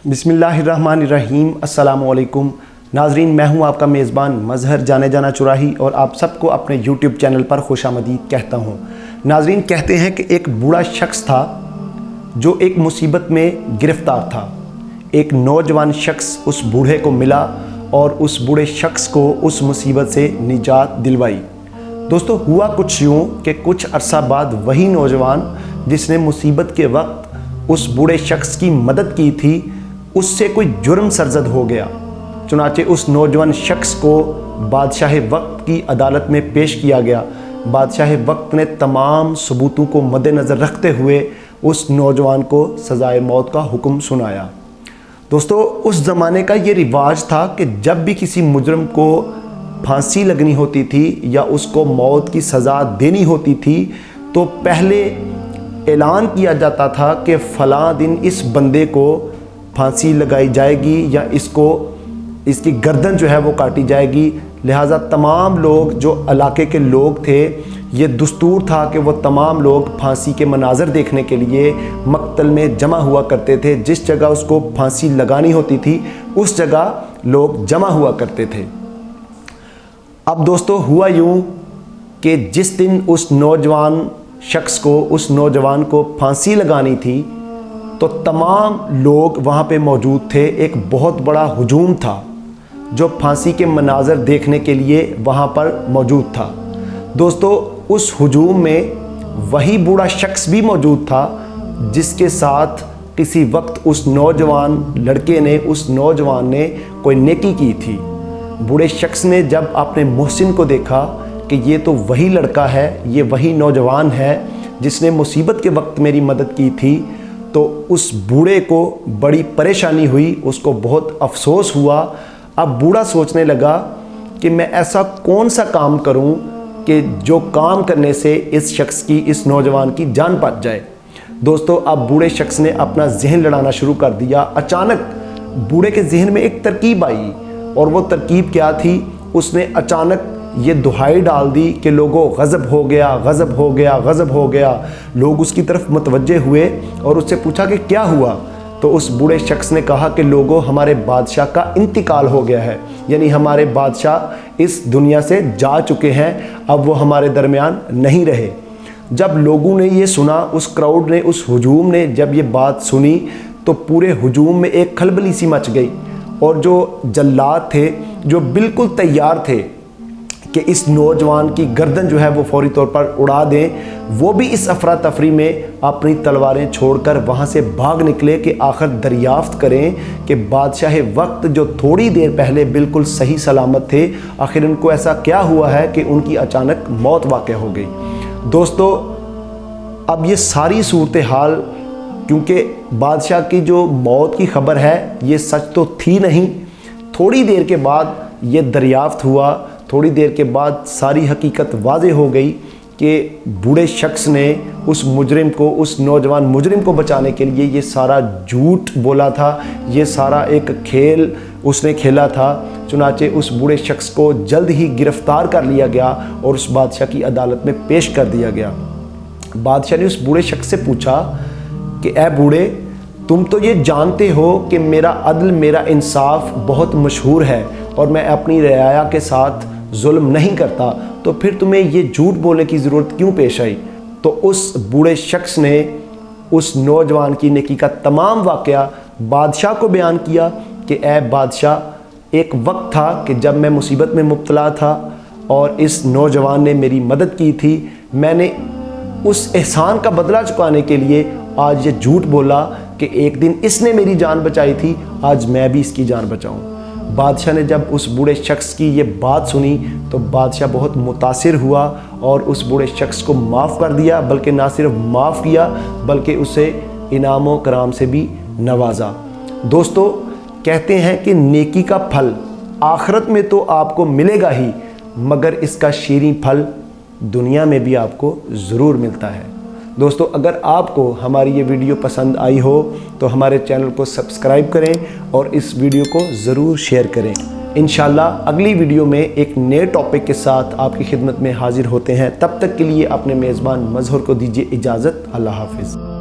बिस्मिल्लाहिर्रहमानिर्रहीम। अस्सलामु अलैकुम नाजरीन, मैं हूं आपका मेज़बान मज़हर जाने जाना चुराही और आप सबको अपने यूट्यूब चैनल पर खुशामदीद कहता हूं। नाजरीन, कहते हैं कि एक बूढ़ा शख्स था जो एक मुसीबत में गिरफ़्तार था। एक नौजवान शख्स उस बूढ़े को मिला और उस बूढ़े शख्स को उस मुसीबत से निजात दिलवाई। दोस्तों, हुआ कुछ यूँ कि कुछ अरसा बाद वही नौजवान जिसने मुसीबत के वक्त उस बूढ़े शख्स की मदद की थी, उससे कोई जुर्म सरजद हो गया। चुनाचे उस नौजवान शख्स को बादशाह वक्त की अदालत में पेश किया गया। बादशाह वक्त ने तमाम सबूतों को मद्देनज़र रखते हुए उस नौजवान को सज़ाए मौत का हुक्म सुनाया। दोस्तों, उस ज़माने का ये रिवाज था कि जब भी किसी मुजरम को फांसी लगनी होती थी या उसको मौत की सज़ा देनी होती थी, तो पहले ऐलान किया जाता था कि फ़लाँ दिन इस बंदे को फांसी लगाई जाएगी या इसकी गर्दन जो है वो काटी जाएगी। लिहाजा तमाम लोग जो इलाके के लोग थे, ये दस्तूर था कि वो तमाम लोग फांसी के मनाज़र देखने के लिए मक्तल में जमा हुआ करते थे। जिस जगह उसको फांसी लगानी होती थी उस जगह लोग जमा हुआ करते थे। अब दोस्तों, हुआ यूँ कि जिस दिन उस नौजवान शख्स को, उस नौजवान को फांसी लगानी थी, तो तमाम लोग वहाँ पे मौजूद थे। एक बहुत बड़ा हुजूम था जो फांसी के मनाज़र देखने के लिए वहाँ पर मौजूद था। दोस्तों, उस हुजूम में वही बूढ़ा शख्स भी मौजूद था जिसके साथ किसी वक्त उस नौजवान लड़के ने, उस नौजवान ने कोई नेकी की थी। बूढ़े शख्स ने जब अपने मोहसिन को देखा कि ये तो वही लड़का है, ये वही नौजवान है जिसने मुसीबत के वक्त मेरी मदद की थी, तो उस बूढ़े को बड़ी परेशानी हुई, उसको बहुत अफसोस हुआ। अब बूढ़ा सोचने लगा कि मैं ऐसा कौन सा काम करूं कि जो काम करने से इस शख्स की, इस नौजवान की जान बच जाए। दोस्तों, अब बूढ़े शख्स ने अपना जहन लड़ाना शुरू कर दिया। अचानक बूढ़े के जहन में एक तरकीब आई, और वो तरकीब क्या थी? उसने अचानक ये दुहाई डाल दी कि लोगों, गज़ब हो गया, गज़ब हो गया, गज़ब हो गया। लोग उसकी तरफ मुतवज्जे हुए और उससे पूछा कि क्या हुआ? तो उस बूढ़े शख्स ने कहा कि लोगों, हमारे बादशाह का इंतकाल हो गया है, यानी हमारे बादशाह इस दुनिया से जा चुके हैं, अब वो हमारे दरमियान नहीं रहे। जब लोगों ने ये सुना, उस क्राउड ने, उस हुजूम ने जब ये बात सुनी, तो पूरे हुजूम में एक खलबली सी मच गई। और जो जल्लाद थे, जो बिल्कुल तैयार थे कि इस नौजवान की गर्दन जो है वो फौरी तौर पर उड़ा दें, वो भी इस अफरा तफरी में अपनी तलवारें छोड़कर वहाँ से भाग निकले कि आखिर दरियाफ्त करें कि बादशाह वक्त जो थोड़ी देर पहले बिल्कुल सही सलामत थे, आखिर उनको ऐसा क्या हुआ है कि उनकी अचानक मौत वाक़या हो गई। दोस्तों, अब ये सारी सूरत हाल, क्योंकि बादशाह की जो मौत की खबर है ये सच तो थी नहीं, थोड़ी देर के बाद ये दरियाफ्त हुआ। थोड़ी देर के बाद सारी हकीकत वाज़ेह हो गई कि बूढ़े शख्स ने उस मुजरिम को, उस नौजवान मुजरिम को बचाने के लिए ये सारा झूठ बोला था, ये सारा एक खेल उसने खेला था। चुनाचे उस बूढ़े शख्स को जल्द ही गिरफ़्तार कर लिया गया और उस बादशाह की अदालत में पेश कर दिया गया। बादशाह ने उस बूढ़े शख्स से पूछा कि ए बूढ़े, तुम तो ये जानते हो कि मेरा अदल, मेरा इंसाफ बहुत मशहूर है और मैं अपनी रियाया के साथ जुल्म नहीं करता, तो फिर तुम्हें ये झूठ बोलने की ज़रूरत क्यों पेश आई? तो उस बूढ़े शख्स ने उस नौजवान की नेकी का तमाम वाक़या बादशाह को बयान किया कि ए बादशाह, एक वक्त था कि जब मैं मुसीबत में मुब्तला था और इस नौजवान ने मेरी मदद की थी। मैंने उस एहसान का बदला चुकाने के लिए आज ये झूठ बोला कि एक दिन इसने मेरी जान बचाई थी, आज मैं भी इसकी जान बचाऊं। बादशाह ने जब उस बूढ़े शख्स की ये बात सुनी तो बादशाह बहुत मुतासिर हुआ और उस बूढ़े शख्स को माफ़ कर दिया, बल्कि ना सिर्फ माफ़ किया बल्कि उसे इनाम व कराम से भी नवाजा। दोस्तों, कहते हैं कि नेकी का फल आखिरत में तो आपको मिलेगा ही, मगर इसका शीरीं फल दुनिया में भी आपको ज़रूर मिलता है। दोस्तों, अगर आपको हमारी ये वीडियो पसंद आई हो तो हमारे चैनल को सब्सक्राइब करें और इस वीडियो को ज़रूर शेयर करें। इंशाल्लाह अगली वीडियो में एक नए टॉपिक के साथ आपकी खिदमत में हाजिर होते हैं। तब तक के लिए अपने मेज़बान मज़हर को दीजिए इजाज़त। अल्लाह हाफ़िज़।